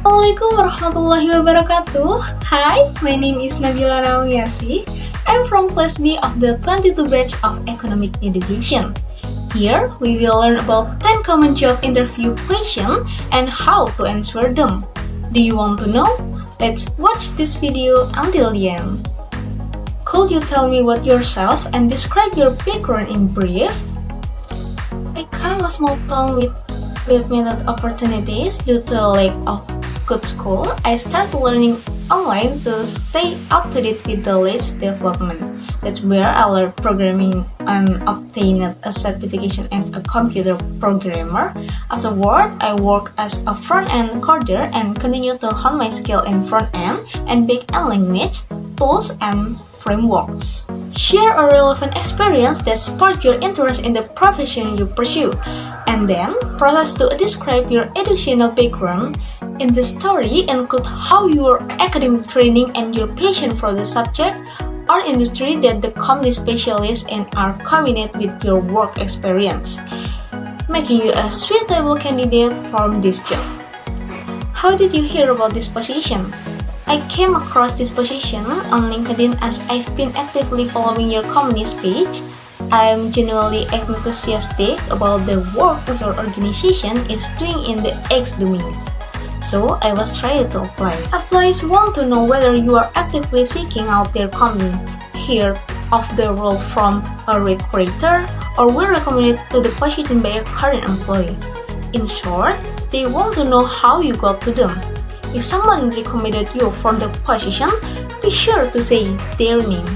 Assalamualaikum warahmatullahi wabarakatuh. Hi, my name is Nabila Nawangiyarsih. I'm from Class B of the 22 batch of Economic Education. Here, we will learn about 10 common job interview questions and how to answer them. Do you want to know? Let's watch this video until the end. Could you tell me about yourself and describe your background in brief? I come from a small town with limited opportunities due to a lack of good school. I started learning online to stay up to date with the latest development. That's where I learned programming and obtained a certification as a computer programmer. Afterward, I worked as a front-end coder and continued to hone my skill in front-end and back-end language, tools, and frameworks. Share a relevant experience that sparked your interest in the profession you pursue, and then process to describe your educational background. In the story, include how your academic training and your passion for the subject or industry that the company specialists in are combined with your work experience, making you a suitable candidate for this job. How did you hear about this position? I came across this position on LinkedIn as I've been actively following your company's page. I'm genuinely enthusiastic about the work your organization is doing in the X domains. So I was trying to apply. Employees want to know whether you are actively seeking out their company, heard of the role from a recruiter, or were recommended to the position by a current employee. In short, they want to know how you got to them. If someone recommended you for the position, be sure to say their name.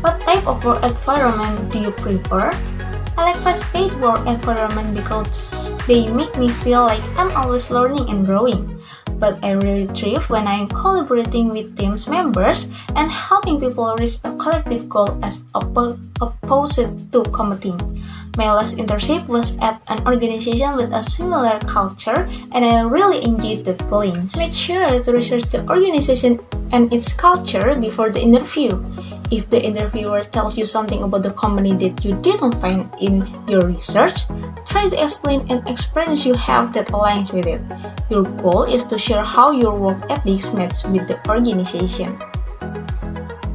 What type of work environment do you prefer? I like fast-paced work environment because they make me feel like I'm always learning and growing. But I really thrive when I'm collaborating with team members and helping people reach a collective goal as opposed to competing. My last internship was at an organization with a similar culture, and I really enjoyed that feelings. Make sure to research the organization and its culture before the interview. If the interviewer tells you something about the company that you didn't find in your research, try to explain an experience you have that aligns with it. Your goal is to share how your work ethics match with the organization.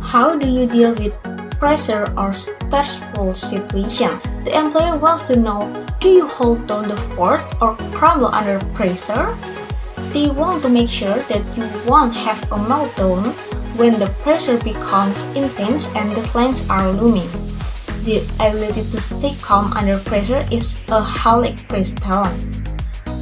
How do you deal with pressure or stressful situation? The employer wants to know, do you hold down the fort or crumble under pressure? They want to make sure that you won't have a meltdown when the pressure becomes intense and deadlines are looming. The ability to stay calm under pressure is a highly prized talent.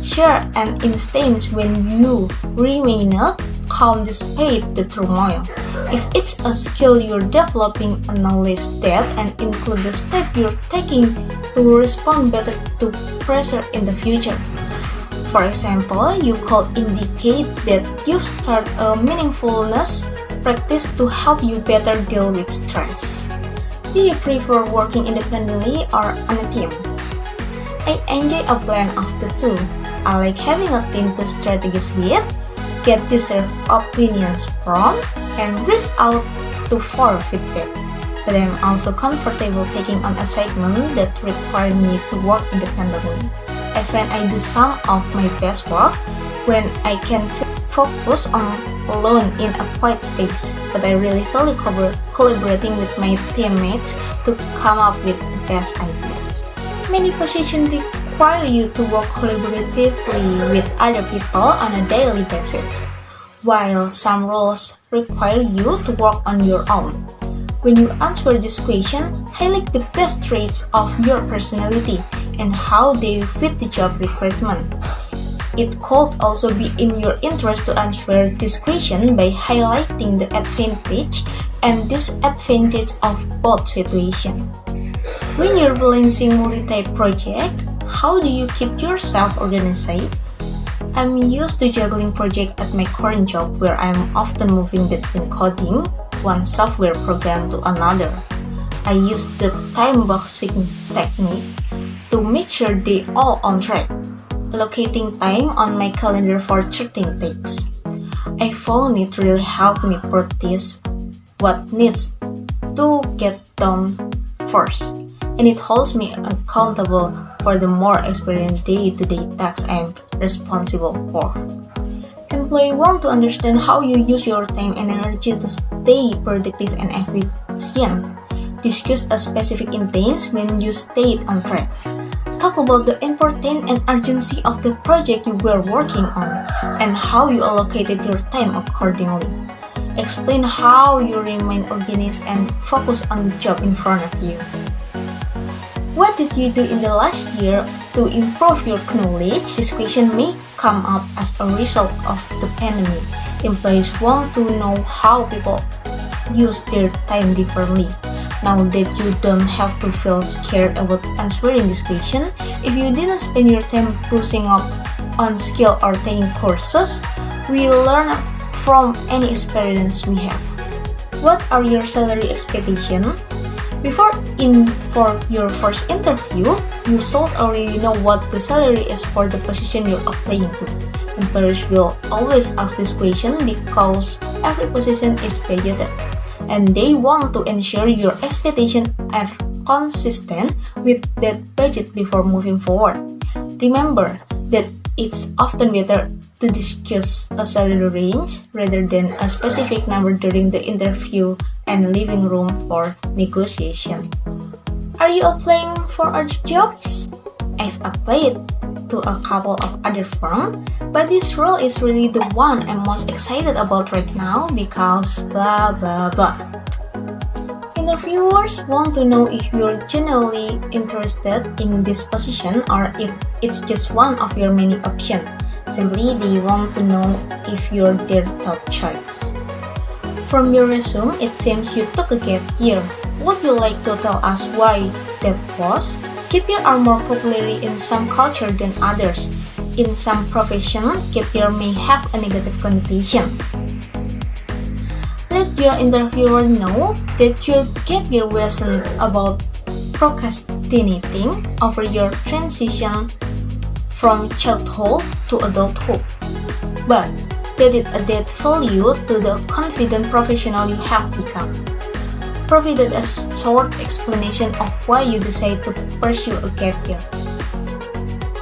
Share an instinct when you remain calm despite the turmoil. If it's a skill you're developing, acknowledge that and include the step you're taking to respond better to pressure in the future. For example, you could indicate that you've started a mindfulness practice to help you better deal with stress. Do you prefer working independently or on a team? I enjoy a blend of the two. I like having a team to strategize with, get deserved opinions from, and reach out to for feedback. But I'm also comfortable taking on assignments that require me to work independently. I find I do some of my best work when I can focus on alone in a quiet space, but I really feel collaborating with my teammates to come up with the best ideas. Many positions require you to work collaboratively with other people on a daily basis, while some roles require you to work on your own. When you answer this question, highlight the best traits of your personality and how they fit the job requirement. It could also be in your interest to answer this question by highlighting the advantage and disadvantage of both situations. When you're balancing multi-type projects, how do you keep yourself organized? I'm used to juggling projects at my current job where I'm often moving between coding one software program to another. I use the time boxing technique to make sure they all on track, allocating time on my calendar for certain tasks. I found it really helped me practice what needs to get done first, and it holds me accountable for the more experienced day-to-day tasks I'm responsible for. employee want to understand how you use your time and energy to stay productive and efficient. Discuss a specific intent when you stayed on track. Talk about the importance and urgency of the project you were working on and how you allocated your time accordingly. Explain how you remain organized and focus on the job in front of you. What did you do in the last year to improve your knowledge? This question may come up as a result of the pandemic. Employees want to know how people use their time differently. Now that you don't have to feel scared about answering this question, if you didn't spend your time brushing up on skill or taking courses, we learn from any experience we have. What are your salary expectations? For your first interview, you should already know what the salary is for the position you're applying to. Employers will always ask this question because every position is budgeted, and they want to ensure your expectations are consistent with that budget before moving forward. Remember that it's often better to discuss a salary range rather than a specific number during the interview and leaving room for negotiation. Are you applying for other jobs? I've applied to a couple of other firms, but this role is really the one I'm most excited about right now because blah blah blah. Interviewers want to know if you're genuinely interested in this position or if it's just one of your many options. Simply, they want to know if you're their top choice. From your resume, it seems you took a gap year. Would you like to tell us why that was? Gap year are more popular in some culture than others. In some professions, gap year may have a negative connotation. Let your interviewer know that your gap year wasn't about procrastinating over your transition from childhood to adulthood, but that it added value to the confident professional you have become. Provided a short explanation of why you decided to pursue a gap year.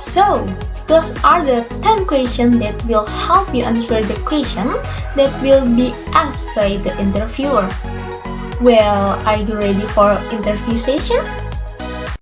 So, those are the 10 questions that will help you answer the question that will be asked by the interviewer. Well, are you ready for interview session?